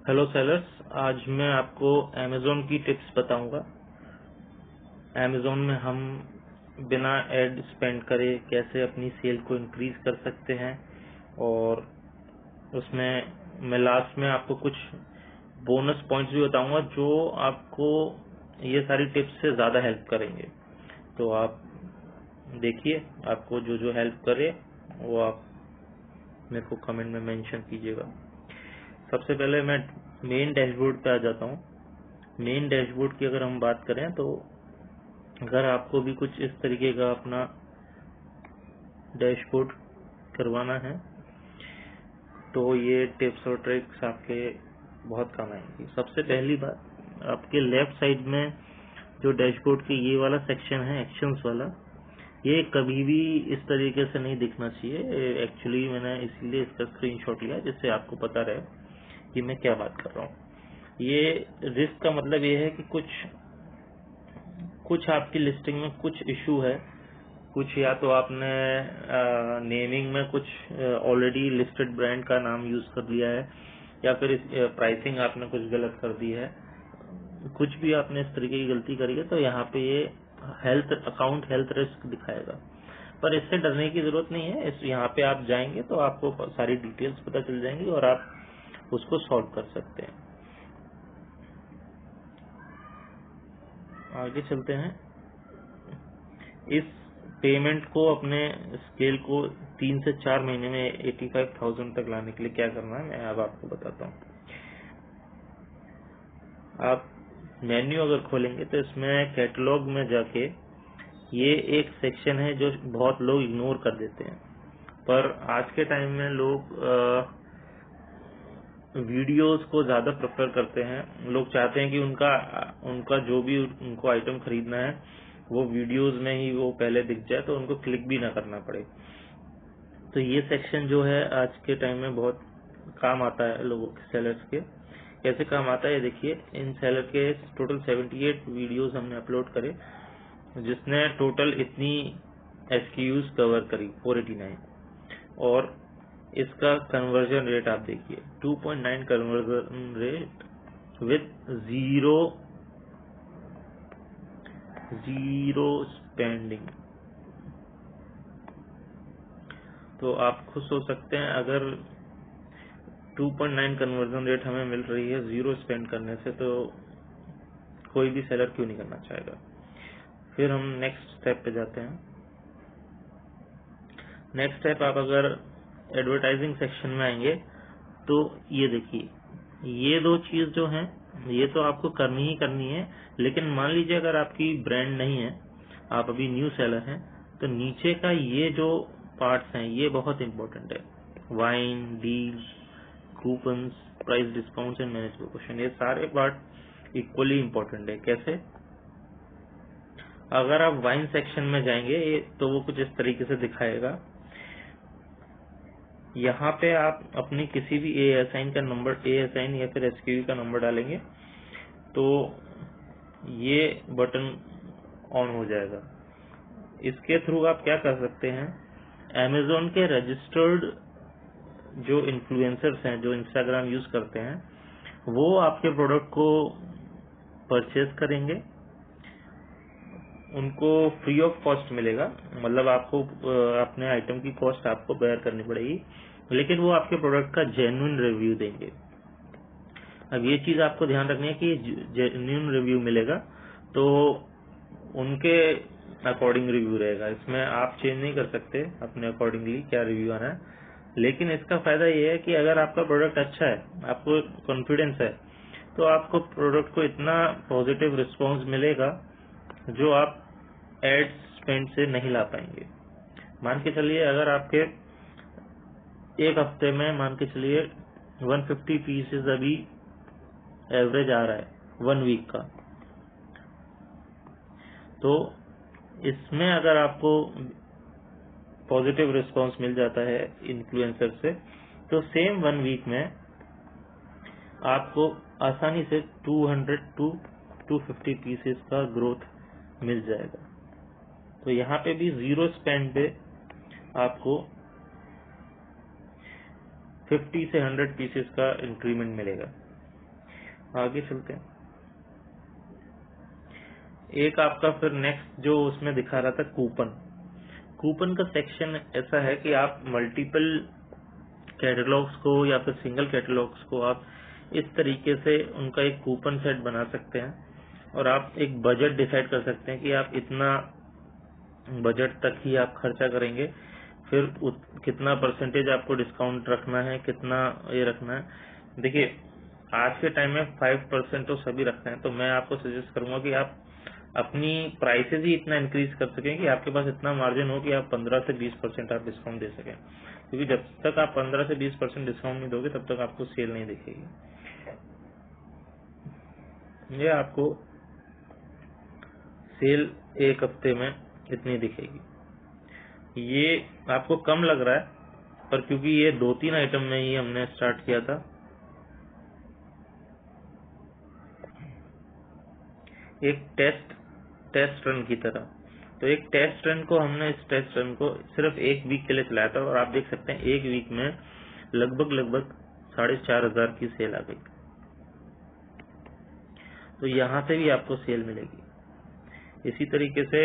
Hello sellers, आज मैं आपको अमेज़न की टिप्स बताऊंगा। अमेज़न में हम बिना एड स्पेंड करे कैसे अपनी सेल को इंक्रीज कर सकते हैं, और उसमें मैं लास्ट में आपको कुछ बोनस पॉइंट्स भी बताऊंगा जो आपको ये सारी टिप्स से ज्यादा हेल्प करेंगे। तो आप देखिए, आपको जो जो हेल्प करे वो आप मेरे को कमेंट में मेंशन कीजिएगा। सबसे पहले मैं मेन डैशबोर्ड पे आ जाता हूँ। मेन डैशबोर्ड की अगर हम बात करें तो अगर आपको भी कुछ इस तरीके का अपना डैशबोर्ड करवाना है तो ये टिप्स और ट्रिक्स आपके बहुत काम आएंगी। सबसे पहली बात, आपके लेफ्ट साइड में जो डैशबोर्ड के ये वाला सेक्शन है, एक्शंस वाला, ये कभी भी इस तरीके से नहीं दिखना चाहिए। एक्चुअली मैंने इसीलिए इसका स्क्रीनशॉट लिया जिससे आपको पता रहे कि मैं क्या बात कर रहा हूँ। ये रिस्क का मतलब ये है कि कुछ आपकी लिस्टिंग में कुछ इशू है, कुछ या तो आपने नेमिंग में कुछ ऑलरेडी लिस्टेड ब्रांड का नाम यूज कर लिया है, या फिर प्राइसिंग आपने कुछ गलत कर दी है। कुछ भी आपने इस तरीके की गलती करी है तो यहाँ पे ये अकाउंट हेल्थ रिस्क दिखाएगा। पर इससे डरने की जरूरत नहीं है। इस यहाँ पे आप जाएंगे तो आपको सारी डिटेल्स पता चल जाएंगी और आप उसको सॉल्व कर सकते हैं। आगे चलते हैं। इस पेमेंट को, अपने स्केल को 3 से 4 महीने में 85,000 तक लाने के लिए क्या करना है मैं अब आपको बताता हूँ। आप मेन्यू अगर खोलेंगे तो इसमें कैटलॉग में जाके ये एक सेक्शन है जो बहुत लोग इग्नोर कर देते हैं, पर आज के टाइम में लोग वीडियोस को ज्यादा प्रेफर करते हैं। लोग चाहते हैं कि उनका जो भी उनको आइटम खरीदना है वो वीडियोस में ही वो पहले दिख जाए, तो उनको क्लिक भी ना करना पड़े। तो ये सेक्शन जो है आज के टाइम में बहुत काम आता है लोगों के, सेलर्स के। कैसे काम आता है ये देखिए। इन सेलर के टोटल 78 वीडियोस हमने अपलोड करे, जिसने टोटल इतनी एसक्यूज कवर करी 489, और इसका कन्वर्जन रेट आप देखिए 2.9 conversion rate with zero spending. तो आप खुद सोच सकते हैं, अगर 2.9 कन्वर्जन रेट हमें मिल रही है जीरो स्पेंड करने से, तो कोई भी सेलर क्यों नहीं करना चाहेगा। फिर हम नेक्स्ट स्टेप पे जाते हैं। नेक्स्ट स्टेप, आप अगर एडवर्टाइजिंग सेक्शन में आएंगे तो ये देखिए, ये दो चीज जो हैं ये तो आपको करनी ही करनी है। लेकिन मान लीजिए अगर आपकी ब्रांड नहीं है, आप अभी न्यू सेलर हैं, तो नीचे का ये जो पार्ट्स हैं ये बहुत इंपॉर्टेंट है। Wine, deal, coupons, price discounts and manage promotion, ये सारे पार्ट इक्वली इम्पोर्टेंट है। कैसे? अगर आप वाइन सेक्शन में जाएंगे तो वो कुछ इस तरीके से दिखाएगा। यहाँ पे आप अपनी किसी भी एएसआईन का नंबर, एएसआईन या फिर एसक्यूवी का नंबर डालेंगे तो ये बटन ऑन हो जाएगा। इसके थ्रू आप क्या कर सकते हैं, अमेज़न के रजिस्टर्ड जो इन्फ्लुएंसर्स हैं, जो इंस्टाग्राम यूज करते हैं, वो आपके प्रोडक्ट को परचेज करेंगे। उनको फ्री ऑफ कॉस्ट मिलेगा, मतलब आपको अपने आइटम की कॉस्ट आपको बेयर करनी पड़ेगी, लेकिन वो आपके प्रोडक्ट का जेन्युइन रिव्यू देंगे। अब ये चीज आपको ध्यान रखनी है कि जेन्युइन रिव्यू मिलेगा तो उनके अकॉर्डिंग रिव्यू रहेगा। इसमें आप चेंज नहीं कर सकते अपने अकॉर्डिंगली क्या रिव्यू आना है। लेकिन इसका फायदा ये है कि अगर आपका प्रोडक्ट अच्छा है, आपको कॉन्फिडेंस है, तो आपको प्रोडक्ट को इतना पॉजिटिव रिस्पॉन्स मिलेगा जो आप एड स्पेंड से नहीं ला पाएंगे। मान के चलिए अगर आपके एक हफ्ते में, मान के चलिए 150 पीसेज अभी एवरेज आ रहा है 1 वीक का, तो इसमें अगर आपको पॉजिटिव रिस्पांस मिल जाता है इन्फ्लुएंसर से, तो सेम 1 वीक में आपको आसानी से 200 टू 250 पीसेस का ग्रोथ मिल जाएगा। तो यहाँ पे भी जीरो स्पेंड पे आपको 50 से 100 पीसेस का इंक्रीमेंट मिलेगा। आगे चलते हैं। एक आपका फिर नेक्स्ट जो उसमें दिखा रहा था कूपन का सेक्शन ऐसा है कि आप मल्टीपल कैटलॉग्स को या फिर सिंगल कैटलॉग्स को आप इस तरीके से उनका एक कूपन सेट बना सकते हैं और आप एक बजट डिसाइड कर सकते हैं कि आप इतना बजट तक ही आप खर्चा करेंगे, फिर कितना परसेंटेज आपको डिस्काउंट रखना है, कितना ये रखना है। देखिए आज के टाइम में 5% तो सभी रखते हैं, तो मैं आपको सजेस्ट करूंगा कि आप अपनी प्राइसेज ही इतना इंक्रीज कर सकें कि आपके पास इतना मार्जिन हो कि आप 15 से 20% आप डिस्काउंट दे सकें, क्योंकि जब तक आप 15 से 20% डिस्काउंट नहीं दोगे तब तक आपको सेल नहीं दिखेगी। ये आपको सेल एक हफ्ते में इतनी दिखेगी। ये आपको कम लग रहा है, पर क्योंकि ये 2-3 आइटम में ही हमने स्टार्ट किया था, एक टेस्ट रन की तरह। तो एक टेस्ट रन को हमने इस टेस्ट रन को सिर्फ 1 वीक के लिए चलाया था और आप देख सकते हैं 1 वीक में लगभग 4,500 की सेल आ गई। तो यहाँ से भी आपको सेल मिलेगी। इसी तरीके से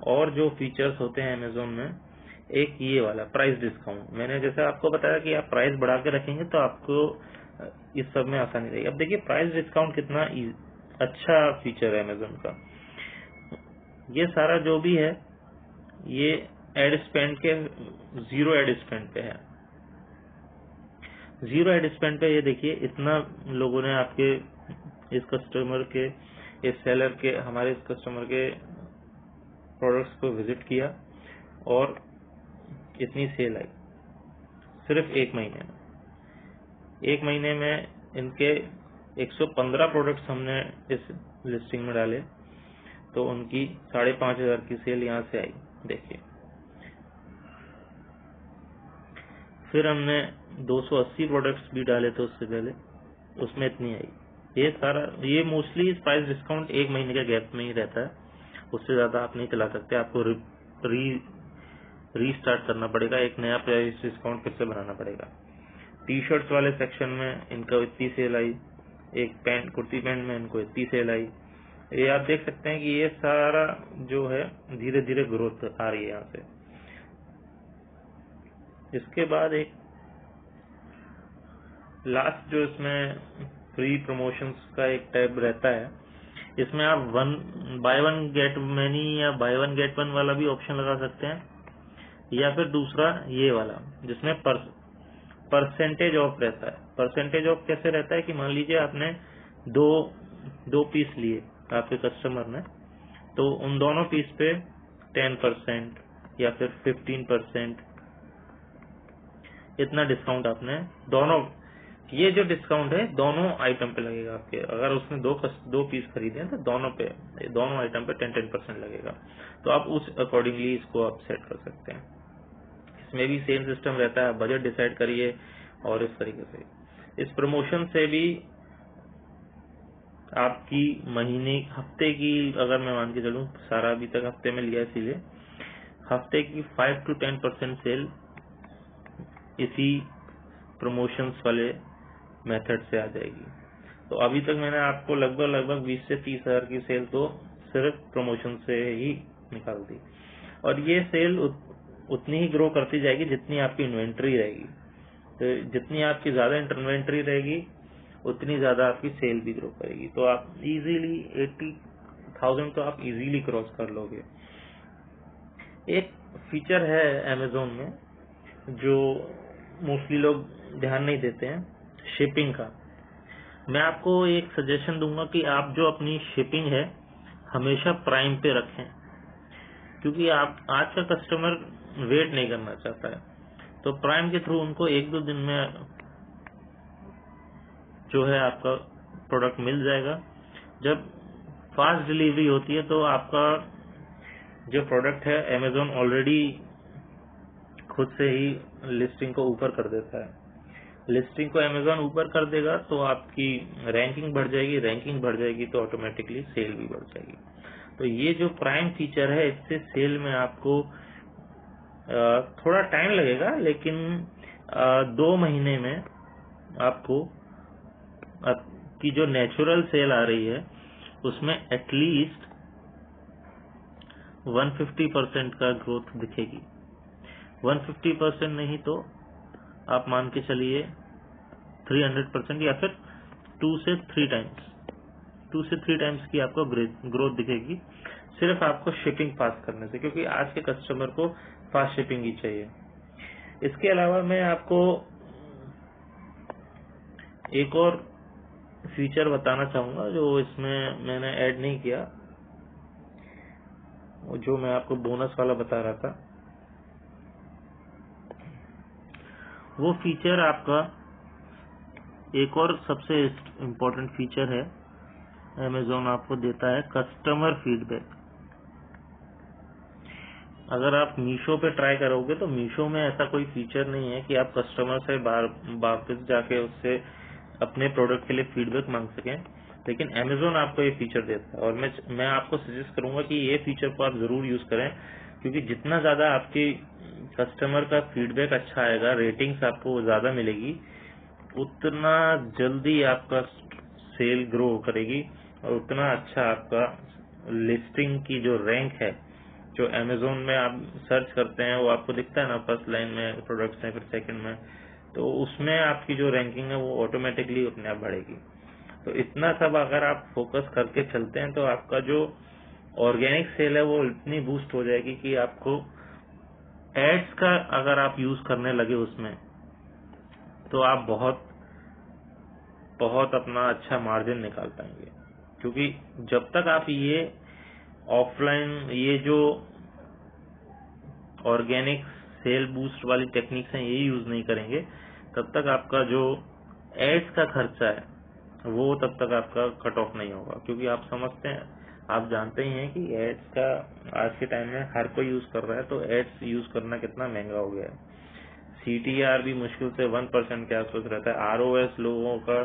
और जो फीचर्स होते हैं अमेजोन में, एक ये वाला प्राइस डिस्काउंट, मैंने जैसे आपको बताया कि आप प्राइस बढ़ा के रखेंगे तो आपको इस सब में आसानी रहेगी। अब देखिए प्राइस डिस्काउंट कितना अच्छा फीचर है अमेजोन का। ये सारा जो भी है ये एड स्पेंड के 0 एड स्पेंड पे है। 0 एड स्पेंड पे ये देखिए इतना लोगों ने आपके इस कस्टमर के, इस सेलर के, हमारे इस कस्टमर के प्रोडक्ट्स को विजिट किया और इतनी सेल आई सिर्फ 1 महीने में। 1 महीने में इनके 115 प्रोडक्ट्स हमने इस लिस्टिंग में डाले तो उनकी 5,500 की सेल यहाँ से आई। देखिए फिर हमने 280 प्रोडक्ट्स भी डाले थे उससे पहले, उसमें इतनी आई। ये सारा ये मोस्टली प्राइस डिस्काउंट 1 महीने के गैप में ही रहता है, उससे ज्यादा आप नहीं चला सकते। आपको रीस्टार्ट करना पड़ेगा, एक नया प्राइस डिस्काउंट फिर से बनाना पड़ेगा। टी शर्ट्स वाले सेक्शन में इनको इतनी सेल आई, एक पैंट कुर्ती पैंट में इनको इतनी सेल आई। ये आप देख सकते हैं कि ये सारा जो है धीरे धीरे ग्रोथ आ रही है यहाँ से। इसके बाद एक लास्ट जो इसमें फ्री प्रमोशंस का एक टैब रहता है, इसमें आप बाय वन गेट मैनी या बाय वन गेट वन वाला भी ऑप्शन लगा सकते हैं, या फिर दूसरा ये वाला जिसमें परसेंटेज ऑफ रहता है। परसेंटेज ऑफ कैसे रहता है कि मान लीजिए आपने दो पीस लिए आपके कस्टमर ने, तो उन दोनों पीस पे 10% या फिर 15% इतना डिस्काउंट आपने दोनों, ये जो डिस्काउंट है दोनों आइटम पे लगेगा आपके। अगर उसने दो पीस खरीदे हैं तो दोनों आइटम पे 10% लगेगा। तो आप उस अकॉर्डिंगली इसको आप सेट कर सकते हैं। इसमें भी सेम सिस्टम रहता है, बजट डिसाइड करिए और इस तरीके से। इस प्रमोशन से भी आपकी महीने हफ्ते की, अगर मैं मान के चलूं सारा अभी तक हफ्ते में लिया, इसीलिए हफ्ते की 5 to 10% सेल इसी प्रमोशंस वाले मेथड से आ जाएगी। तो अभी तक मैंने आपको लगभग 20 से 30 हजार की सेल तो सिर्फ प्रमोशन से ही निकाल दी, और ये सेल उतनी ही ग्रो करती जाएगी जितनी आपकी इन्वेंट्री रहेगी। तो जितनी आपकी ज्यादा इन्वेंट्री रहेगी उतनी ज्यादा आपकी सेल भी ग्रो करेगी। तो आप इजीली 80,000 तो आप इजीली क्रॉस कर लोगे। एक फीचर है अमेजोन में जो मोस्टली लोग ध्यान नहीं देते हैं, शिपिंग का। मैं आपको एक सजेशन दूंगा कि आप जो अपनी शिपिंग है हमेशा प्राइम पे रखें, क्योंकि आप आज का कस्टमर वेट नहीं करना चाहता है। तो प्राइम के थ्रू उनको 1-2 दिन में जो है आपका प्रोडक्ट मिल जाएगा। जब फास्ट डिलीवरी होती है तो आपका जो प्रोडक्ट है अमेजोन ऑलरेडी खुद से ही लिस्टिंग को ऊपर कर देता है। लिस्टिंग को अमेजोन ऊपर कर देगा तो आपकी रैंकिंग बढ़ जाएगी, रैंकिंग बढ़ जाएगी तो ऑटोमेटिकली सेल भी बढ़ जाएगी। तो ये जो प्राइम फीचर है इससे सेल में आपको थोड़ा टाइम लगेगा, लेकिन 2 महीने में आपको की जो नेचुरल सेल आ रही है उसमें एटलीस्ट 150% का ग्रोथ दिखेगी। 150% नहीं तो आप मान के चलिए 300% या फिर 2 से 3 टाइम्स की आपको ग्रोथ दिखेगी, सिर्फ आपको शिपिंग पास करने से, क्योंकि आज के कस्टमर को फास्ट शिपिंग ही चाहिए। इसके अलावा मैं आपको एक और फीचर बताना चाहूंगा जो इसमें मैंने ऐड नहीं किया, जो मैं आपको बोनस वाला बता रहा था। वो फीचर आपका एक और सबसे इम्पोर्टेंट फीचर है, अमेज़ॉन आपको देता है कस्टमर फीडबैक। अगर आप मीशो पे ट्राई करोगे तो मीशो में ऐसा कोई फीचर नहीं है कि आप कस्टमर से वापस जाके उससे अपने प्रोडक्ट के लिए फीडबैक मांग सकें, लेकिन अमेज़ॉन आपको ये फीचर देता है। और मैं आपको सजेस्ट करूंगा कि ये फीचर को आप जरूर यूज करें, क्योंकि जितना ज्यादा आपकी कस्टमर का फीडबैक अच्छा आएगा, रेटिंग्स आपको ज्यादा मिलेगी, उतना जल्दी आपका सेल ग्रो करेगी और उतना अच्छा आपका लिस्टिंग की जो रैंक है, जो अमेज़ॉन में आप सर्च करते हैं वो आपको दिखता है ना, फर्स्ट लाइन में प्रोडक्ट्स हैं, फिर सेकंड में, तो उसमें आपकी जो रैंकिंग है वो ऑटोमेटिकली अपने आप बढ़ेगी। तो इतना सब अगर आप फोकस करके चलते हैं तो आपका जो ऑर्गेनिक सेल है वो इतनी बूस्ट हो जाएगी कि आपको एड्स का अगर आप यूज करने लगे उसमें तो आप बहुत अपना अच्छा मार्जिन निकाल पाएंगे। क्योंकि जब तक आप ये ऑफलाइन ये जो ऑर्गेनिक सेल बूस्ट वाली टेक्निक्स हैं ये यूज नहीं करेंगे, तब तक आपका जो एड्स का खर्चा है वो तब तक आपका कट ऑफ नहीं होगा। क्योंकि आप समझते हैं, आप जानते ही हैं कि एड्स का आज के टाइम में हर कोई यूज कर रहा है, तो एड्स यूज करना कितना महंगा हो गया है। CTR भी मुश्किल से 1% के आसपास रहता है, ROS लोगों का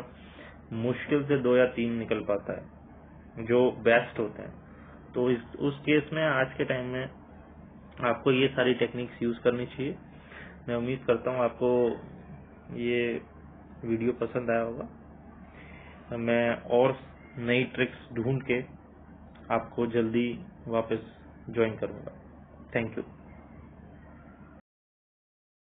मुश्किल से 2 या 3 निकल पाता है जो बेस्ट होते हैं। तो उस केस में आज के टाइम में आपको ये सारी टेक्निक्स यूज करनी चाहिए। मैं उम्मीद करता हूँ आपको ये वीडियो पसंद आया होगा। मैं और नई ट्रिक्स ढूंढ के आपको जल्दी वापस ज्वाइन करूंगा। Thank you.